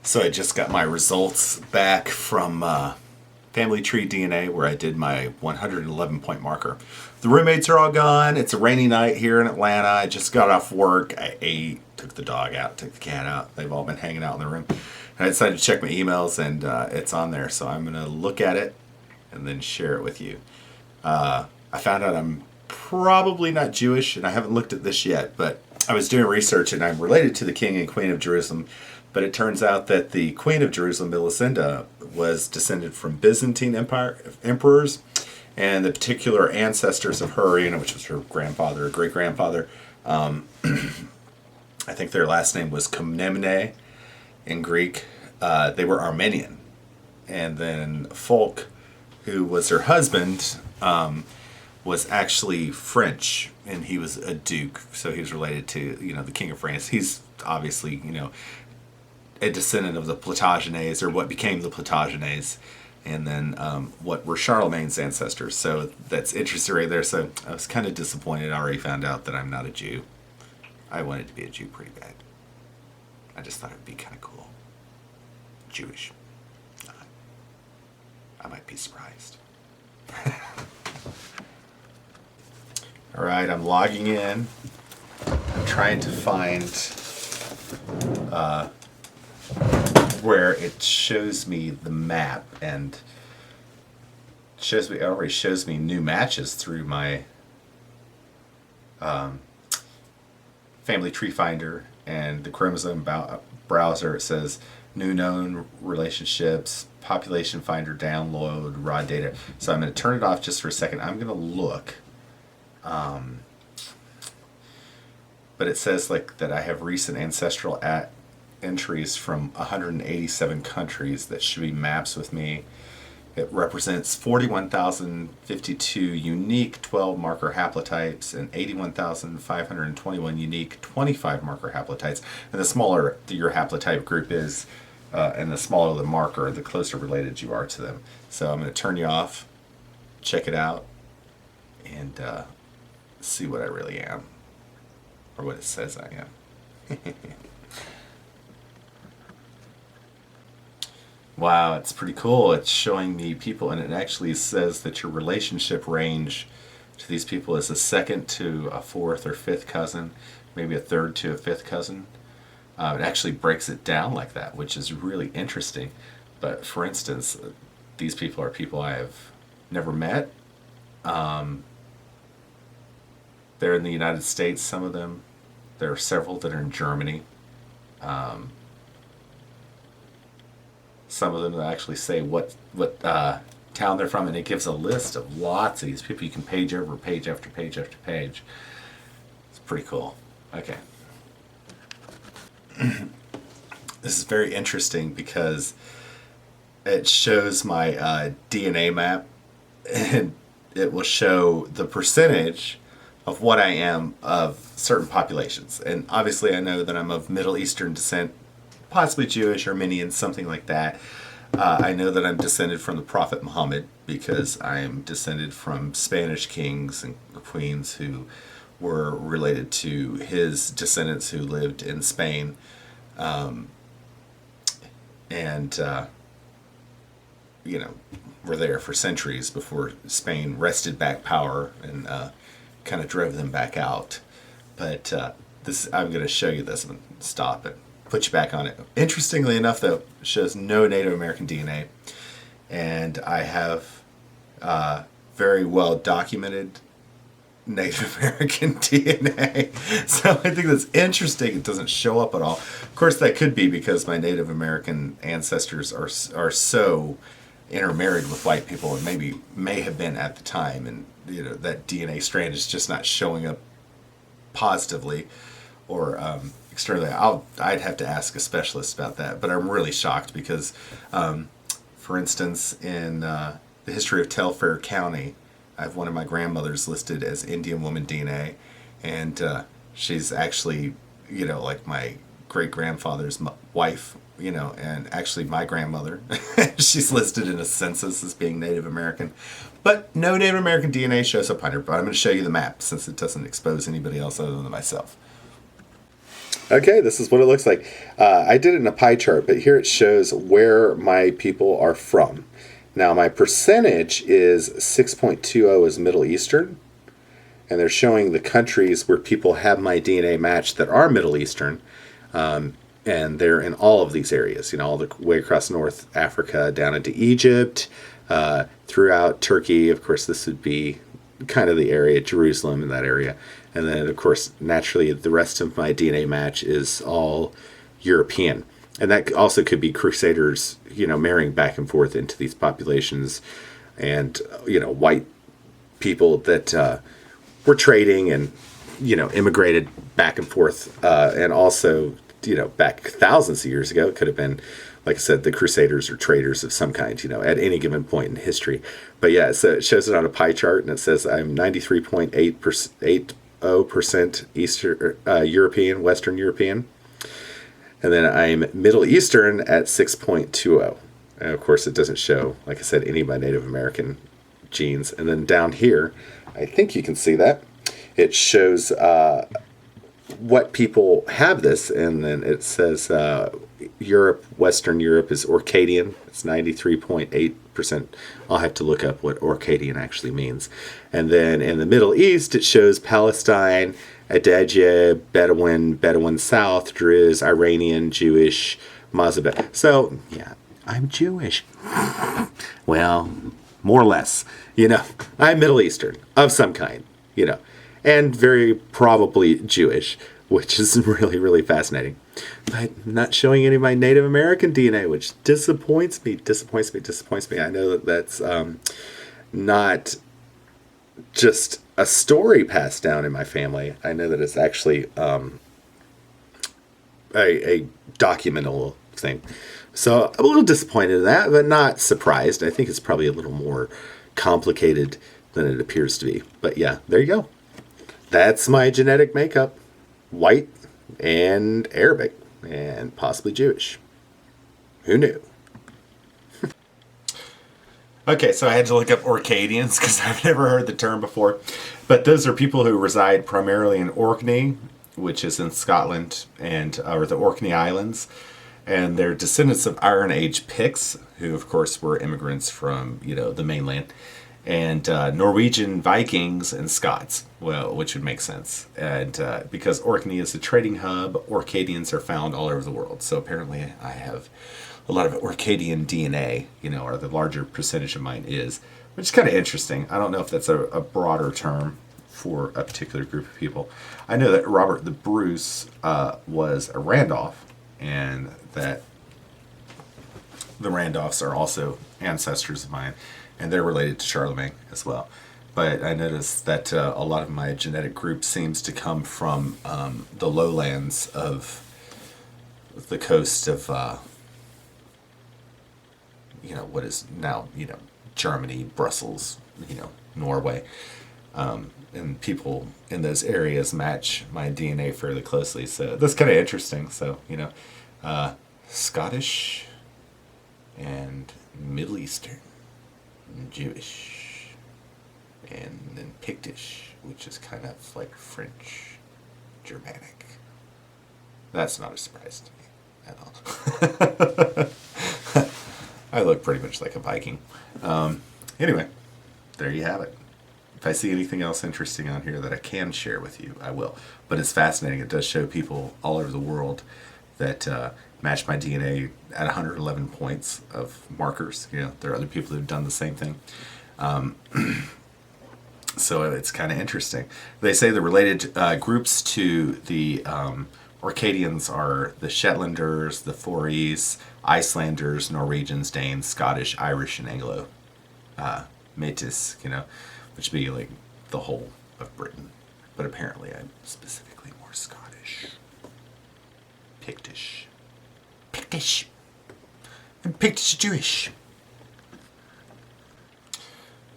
So I just got my results back from Family Tree DNA, where I did my 111 point marker. The roommates are all gone. It's a rainy night here in Atlanta. I just got off work. I ate, took the dog out, took the cat out. They've all been hanging out in the room. And I decided to check my emails, and it's on there. So I'm going to look at it and then share it with you. I found out I'm probably not Jewish, and I haven't looked at this yet, but I was doing research, and I'm related to the King and Queen of Jerusalem. But it turns out that the Queen of Jerusalem, Melisenda, was descended from Byzantine Empire emperors, and the particular ancestors of her, which was her grandfather or great-grandfather, I think their last name was Komnene in Greek. They were Armenian. And then Folk, who was her husband, was actually French, and he was a duke, so he was related to, the King of France. He's obviously, a descendant of the Plantagenets, or what became the Plantagenets, and then what were Charlemagne's ancestors. So that's interesting right there. So I was kind of disappointed. I already found out that I'm not a Jew. I wanted to be a Jew pretty bad. I just thought it would be kind of cool. Jewish. I might be surprised. All right, I'm logging in. I'm trying to find where it shows me the map, and it already shows me new matches through my Family Tree Finder and the Chromosome browser. It says new known relationships, population finder, download, raw data. So I'm going to turn it off just for a second. I'm going to look. But it says that I have recent ancestral entries from 187 countries that should be maps with me. It represents 41,052 unique 12 marker haplotypes and 81,521 unique 25 marker haplotypes. And the smaller your haplotype group is, and the smaller the marker, the closer related you are to them. So I'm going to turn you off, check it out, and see what I really am, or what it says I am. Wow, it's pretty cool. It's showing me people, and it actually says that your relationship range to these people is a second to a fourth or fifth cousin, maybe a third to a fifth cousin. It actually breaks it down like that, which is really interesting. But for instance, these people are people I have never met. They're in the United States, some of them. There are several that are in Germany. Some of them actually say what town they're from, and it gives a list of lots of these people. You can page over page after page after page. It's pretty cool. Okay. This is very interesting because it shows my DNA map, and it will show the percentage of what I am of certain populations. And obviously I know that I'm of Middle Eastern descent, possibly Jewish, Armenian, something like that. I know that I'm descended from the Prophet Muhammad because I am descended from Spanish kings and queens who were related to his descendants who lived in Spain. Were there for centuries before Spain wrested back power and kind of drove them back out. But I'm going to show you this. I'm going to stop it, put you back on it. Interestingly enough, though, it shows no Native American DNA, and I have very well documented Native American DNA. So I think that's interesting. It doesn't show up at all. Of course, that could be because my Native American ancestors are so intermarried with white people, and may have been at the time, and that DNA strand is just not showing up positively or externally. I'd have to ask a specialist about that, but I'm really shocked because, for instance, in the history of Telfair County, I have one of my grandmothers listed as Indian woman DNA, and she's actually, like my great-grandfather's wife, and actually my grandmother. She's listed in a census as being Native American. But no Native American DNA shows up on her, but I'm going to show you the map since it doesn't expose anybody else other than myself. Okay, this is what it looks like. I did it in a pie chart, but here it shows where my people are from. Now, my percentage is 6.20 is Middle Eastern, and they're showing the countries where people have my DNA match that are Middle Eastern, and they're in all of these areas, all the way across North Africa, down into Egypt, throughout Turkey. Of course, this would be kind of the area, Jerusalem in that area. And then, of course, naturally, the rest of my DNA match is all European. And that also could be Crusaders, marrying back and forth into these populations, and, white people that were trading and, immigrated back and forth. And also, back thousands of years ago, it could have been, like I said, the Crusaders or traders of some kind, at any given point in history. But yeah, so it shows it on a pie chart, and it says I'm 93.80% Eastern European, Western European. And then I'm Middle Eastern at 6.20. And of course, it doesn't show, like I said, any of my Native American genes. And then down here, I think you can see that. It shows what people have this, and then it says Europe, Western Europe is Orcadian. It's 93.8%. I'll have to look up what Orcadian actually means. And then in the Middle East, it shows Palestine, Adagya, Bedouin South, Druze, Iranian, Jewish, Mazabeh. So, yeah, I'm Jewish. Well, more or less. I'm Middle Eastern of some kind, and very probably Jewish, which is really, really fascinating. But not showing any of my Native American DNA, which disappoints me. I know that's not just a story passed down in my family. I know that it's actually a documentable thing. So I'm a little disappointed in that, but not surprised. I think it's probably a little more complicated than it appears to be. But yeah, there you go. That's my genetic makeup. White and Arabic and possibly Jewish. Who knew? Okay, so I had to look up Orcadians because I've never heard the term before. But those are people who reside primarily in Orkney, which is in Scotland, or the Orkney Islands. And they're descendants of Iron Age Picts, who of course were immigrants from, the mainland. And Norwegian Vikings and Scots, which would make sense. And because Orkney is a trading hub, Orcadians are found all over the world. So apparently I have a lot of Orcadian DNA, or the larger percentage of mine is, which is kind of interesting. I don't know if that's a broader term for a particular group of people. I know that Robert the Bruce was a Randolph, and that the Randolphs are also ancestors of mine. And they're related to Charlemagne as well. But I noticed that a lot of my genetic group seems to come from the lowlands of the coast of, what is now, Germany, Brussels, Norway. And people in those areas match my DNA fairly closely. So that's kind of interesting. So, Scottish and Middle Eastern. Jewish, and then Pictish, which is kind of like French, Germanic. That's not a surprise to me at all. I look pretty much like a Viking. Anyway, there you have it. If I see anything else interesting on here that I can share with you, I will. But it's fascinating. It does show people all over the world that match my DNA at 111 points of markers. There are other people who've done the same thing. So it's kind of interesting. They say the related groups to the Orcadians are the Shetlanders, the Faroese, Icelanders, Norwegians, Danes, Scottish, Irish, and Anglo. Métis, which would be like the whole of Britain. But apparently I'm specifically more Scottish. Pictish. And Pictish Jewish.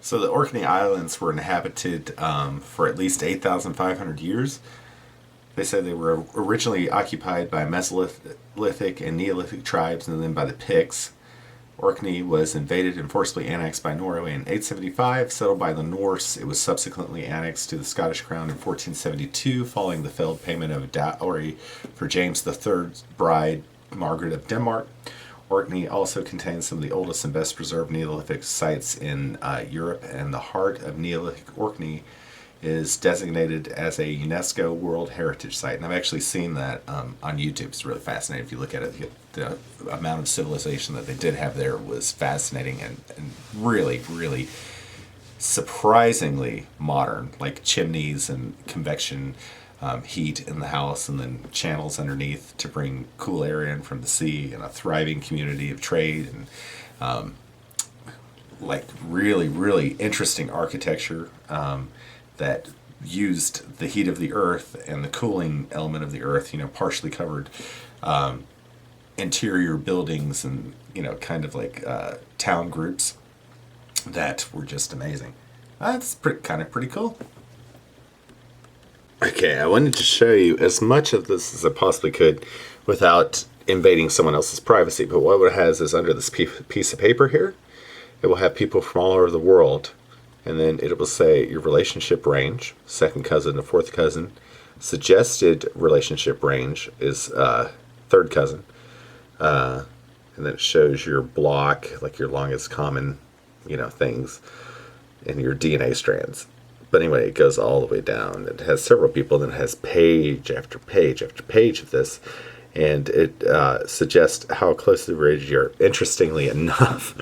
So the Orkney Islands were inhabited for at least 8,500 years. They said they were originally occupied by Mesolithic and Neolithic tribes, and then by the Picts, Orkney was invaded and forcibly annexed by Norway in 875. Settled by the Norse, it was subsequently annexed to the Scottish crown in 1472, following the failed payment of dowry for James III's bride, Margaret of Denmark. Orkney also contains some of the oldest and best preserved Neolithic sites in Europe, and the heart of Neolithic Orkney is designated as a UNESCO World Heritage Site. And I've actually seen that on YouTube. It's really fascinating. If you look at it, the amount of civilization that they did have there was fascinating and really, really surprisingly modern, like chimneys and convection heat in the house, and then channels underneath to bring cool air in from the sea, and a thriving community of trade, and like really, really interesting architecture that used the heat of the earth and the cooling element of the earth, partially covered interior buildings and, kind of like town groups that were just amazing. That's pretty cool. Okay, I wanted to show you as much of this as I possibly could without invading someone else's privacy. But what it has is under this piece of paper here, it will have people from all over the world. And then it will say your relationship range, second cousin to fourth cousin. Suggested relationship range is third cousin. And then it shows your block, like your longest common, things, and your DNA strands. But anyway, it goes all the way down. It has several people, and it has page after page after page of this. And it suggests how closely related you are. Interestingly enough,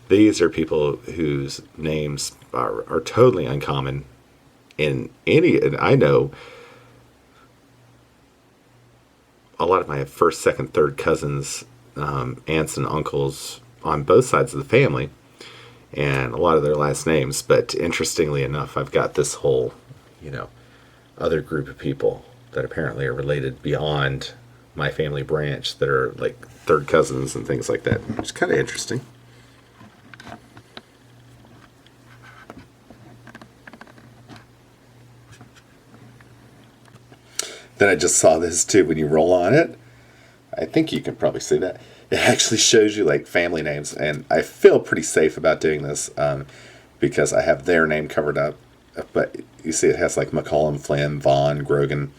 these are people whose names are totally uncommon in any. And I know a lot of my first, second, third cousins, aunts and uncles on both sides of the family, and a lot of their last names. But interestingly enough, I've got this whole, other group of people that apparently are related beyond my family branch that are like third cousins and things like that. It's kind of interesting. Then I just saw this too. When you roll on it, I think you can probably see that. It actually shows you like family names, and I feel pretty safe about doing this because I have their name covered up. But you see it has like McCollum, Flynn, Vaughn, Grogan,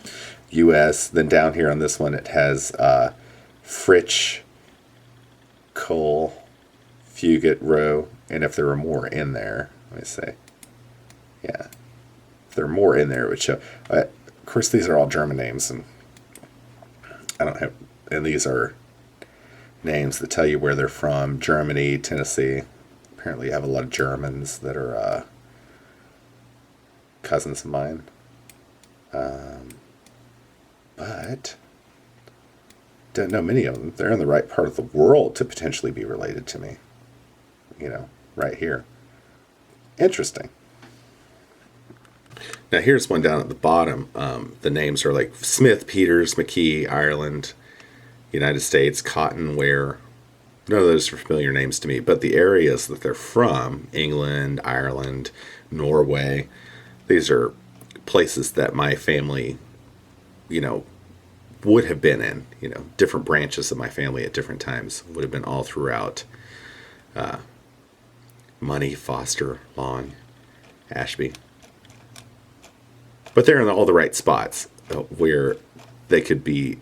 U.S. Then down here on this one it has Fritsch, Cole, Fugit, Rowe, and if there were more in there, let me say, yeah, if there were more in there it would show. Of course, these are all German names, and I don't have, and these are names that tell you where they're from. Germany, Tennessee. Apparently you have a lot of Germans that are cousins of mine. But don't know many of them. They're in the right part of the world to potentially be related to me. Right here. Interesting. Now here's one down at the bottom. The names are like Smith, Peters, McKee, Ireland, United States, Cotton, Ware. None of those are familiar names to me, but the areas that they're from, England, Ireland, Norway, these are places that my family, would have been in, different branches of my family at different times, would have been all throughout Money, Foster, Long, Ashby. But they're in all the right spots where they could be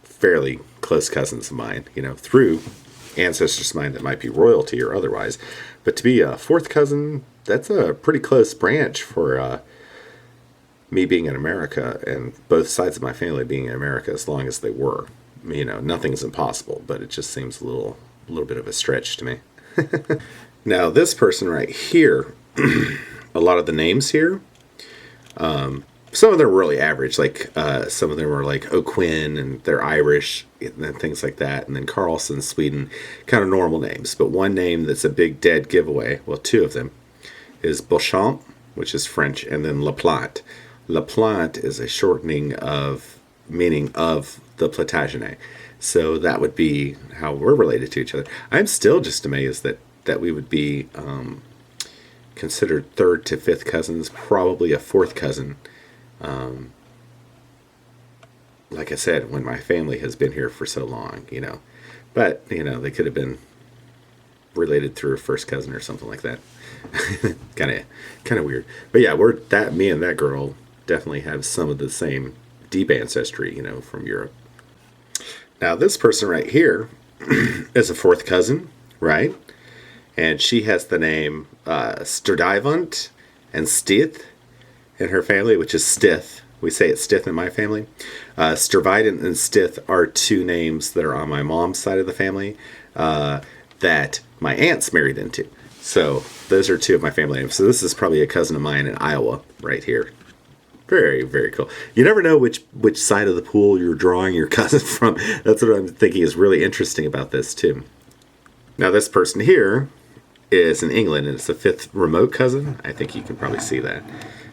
fairly close cousins of mine, through ancestors of mine that might be royalty or otherwise. But to be a fourth cousin, that's a pretty close branch for me being in America and both sides of my family being in America as long as they were. Nothing's impossible, but it just seems a little bit of a stretch to me. Now, this person right here, a lot of the names here, some of them are really average, like some of them are like O'Quinn, and they're Irish, and things like that. And then Carlson, Sweden, kind of normal names. But one name that's a big dead giveaway, well, two of them, is Beauchamp, which is French, and then Laplante. Laplante is a shortening of meaning of the Plantagenet. So that would be how we're related to each other. I'm still just amazed that we would be considered third to fifth cousins, probably a fourth cousin. like I said, when my family has been here for so long, you know. But, you know, they could have been related through a first cousin or something like that. kind of weird. But yeah, me and that girl definitely have some of the same deep ancestry, you know, from Europe. Now, this person right here is a fourth cousin, right? And she has the name Sturdivant and Stith in her family, which is Stith. We say it's Stith in my family. Sturdivant and Stith are two names that are on my mom's side of the family that my aunts married into. So those are two of my family names. So this is probably a cousin of mine in Iowa right here. Very, very cool. You never know which side of the pool you're drawing your cousin from. That's what I'm thinking is really interesting about this, too. Now, this person here is in England, and it's a fifth remote cousin. I think you can probably see that.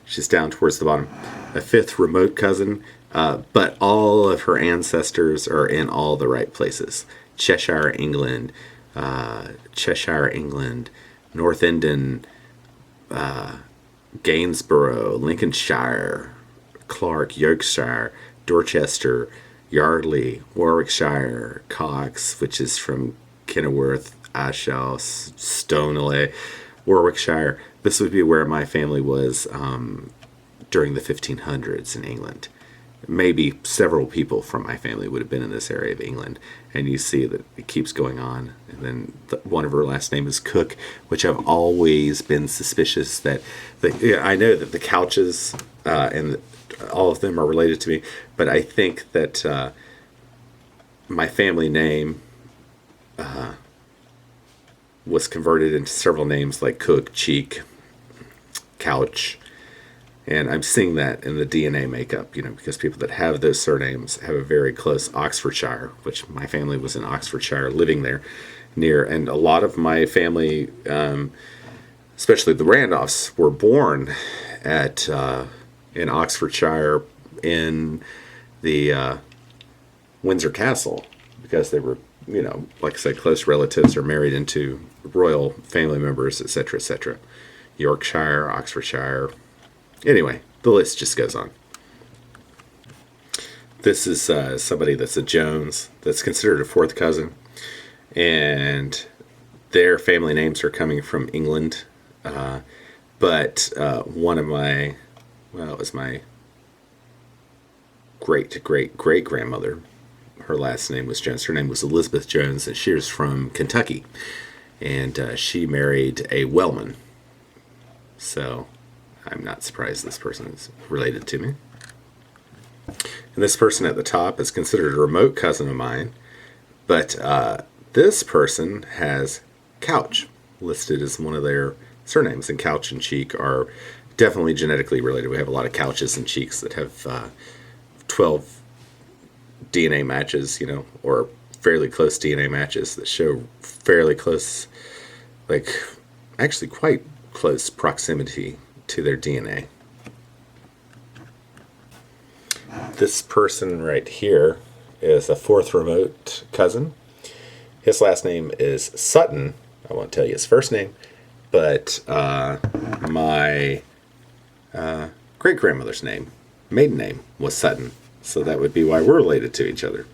She's down towards the bottom. A fifth remote cousin, but all of her ancestors are in all the right places. Cheshire, England, North Endon, Gainsborough, Lincolnshire, Clark, Yorkshire, Dorchester, Yardley, Warwickshire, Cox, which is from Kenilworth, Aschel, Stoneleigh, Warwickshire. This would be where my family was during the 1500s in England. Maybe several people from my family would have been in this area of England, and you see that it keeps going on. And then one of her last name is Cook, which I've always been suspicious that I know that the Couches and all of them are related to me, but I think that my family name was converted into several names like Cook, Cheek, Couch. And I'm seeing that in the DNA makeup, you know, because people that have those surnames have a very close Oxfordshire, which my family was in Oxfordshire, living there near. And a lot of my family, especially the Randolphs, were born at in Oxfordshire in the Windsor Castle, because they were, you know, like I said, close relatives or married into royal family members, etc., etc. Yorkshire, Oxfordshire. Anyway, the list just goes on. This is somebody that's a Jones, that's considered a fourth cousin, and their family names are coming from England. But one of my, it was my great-great-great-grandmother. Her last name was Jones. Her name was Elizabeth Jones, and she was from Kentucky. And she married a Wellman. So I'm not surprised this person is related to me. And this person at the top is considered a remote cousin of mine. But this person has Couch listed as one of their surnames. And Couch and Cheek are definitely genetically related. We have a lot of Couches and Cheeks that have 12 DNA matches, you know, or fairly close DNA matches that show fairly close, like actually quite close proximity to their DNA. This person right here is a fourth remote cousin. His last name is Sutton. I won't tell you his first name, but my great-grandmother's maiden name was Sutton. So that would be why we're related to each other.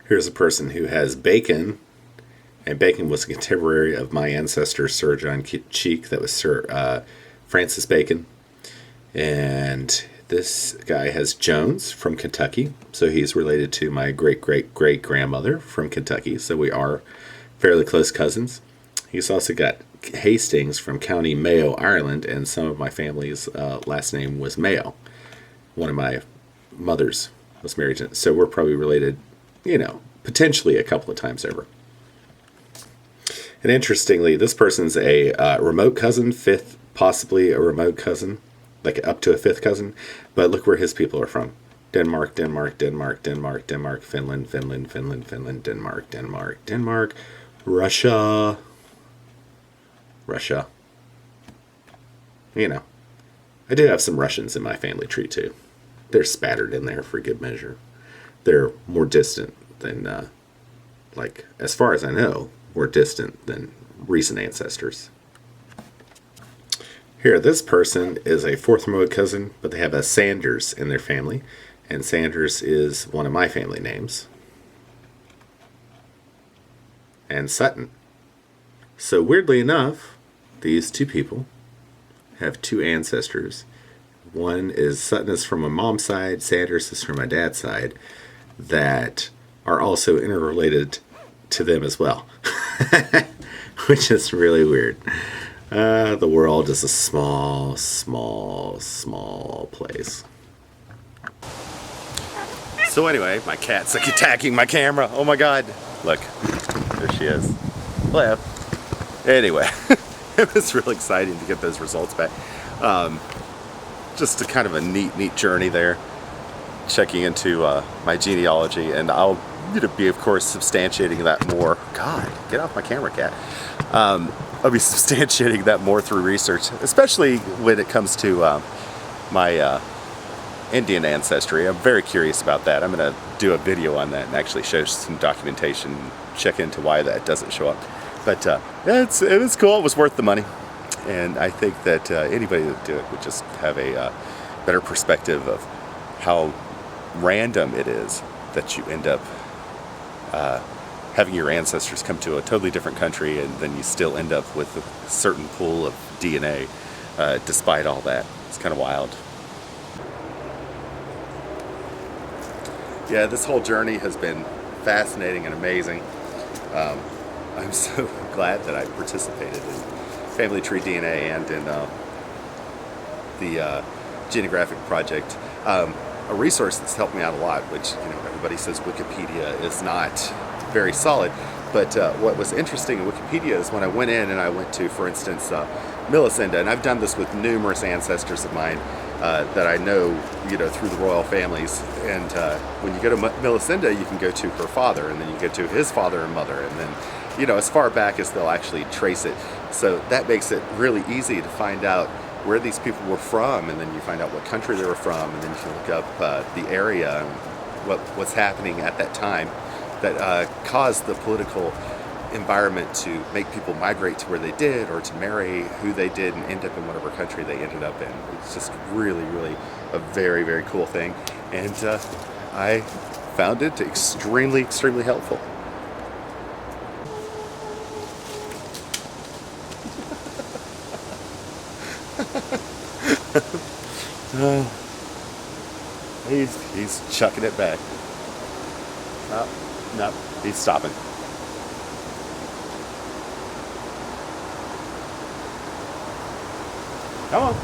Here's a person who has Bacon, and Bacon was a contemporary of my ancestor, Sir John Cheek. That was Sir Francis Bacon. And this guy has Jones from Kentucky, so he's related to my great-great-great-grandmother from Kentucky, so we are fairly close cousins. He's also got Hastings from County Mayo, Ireland, and some of my family's last name was Mayo. One of my mothers was married to, so we're probably related, you know, potentially a couple of times over. And interestingly, this person's a remote cousin, fifth, possibly a remote cousin, like up to a fifth cousin. But look where his people are from. Denmark, Denmark, Denmark, Denmark, Denmark, Finland, Finland, Finland, Finland, Denmark, Denmark, Denmark, Russia. You know, I do have some Russians in my family tree too. They're spattered in there for good measure. They're more distant than, like, as far as I know, more distant than recent ancestors. Here, this person is a fourth remote cousin, but they have a Sanders in their family, and Sanders is one of my family names. And Sutton. So weirdly enough, these two people have two ancestors. One is Sutton is from my mom's side, Sanders is from my dad's side, that are also interrelated to them as well. Which is really weird. The world is a small, small, small place. So anyway, my cat's like attacking my camera. Oh my god. Look, there she is. Hello. Anyway, it was really exciting to get those results back. Just a kind of a neat journey there. Checking into my genealogy, and I'll be, of course, substantiating that more. God, get off my camera, cat. I'll be substantiating that more through research, especially when it comes to my Indian ancestry. I'm very curious about that. I'm going to do a video on that and actually show some documentation, check into why that doesn't show up. But yeah, it was cool. It was worth the money. And I think that anybody that would do it would just have a better perspective of how random it is that you end up having your ancestors come to a totally different country, and then you still end up with a certain pool of DNA despite all that. It's kind of wild. Yeah, this whole journey has been fascinating and amazing. I'm so glad that I participated in Family Tree DNA and in the Genographic Project. A resource that's helped me out a lot, which everybody says Wikipedia is not very solid, but what was interesting in Wikipedia is when I went in and I went to, for instance, Millicenda, and I've done this with numerous ancestors of mine that I know, through the royal families, and when you go to Millicenda, you can go to her father, and then you go to his father and mother, and then, as far back as they'll actually trace it. So that makes it really easy to find out where these people were from, and then you find out what country they were from, and then you can look up the area and what's happening at that time that caused the political environment to make people migrate to where they did, or to marry who they did and end up in whatever country they ended up in. It's just really, really a very, very cool thing, and I found it extremely, extremely helpful. He's chucking it back. No, he's stopping. Come on.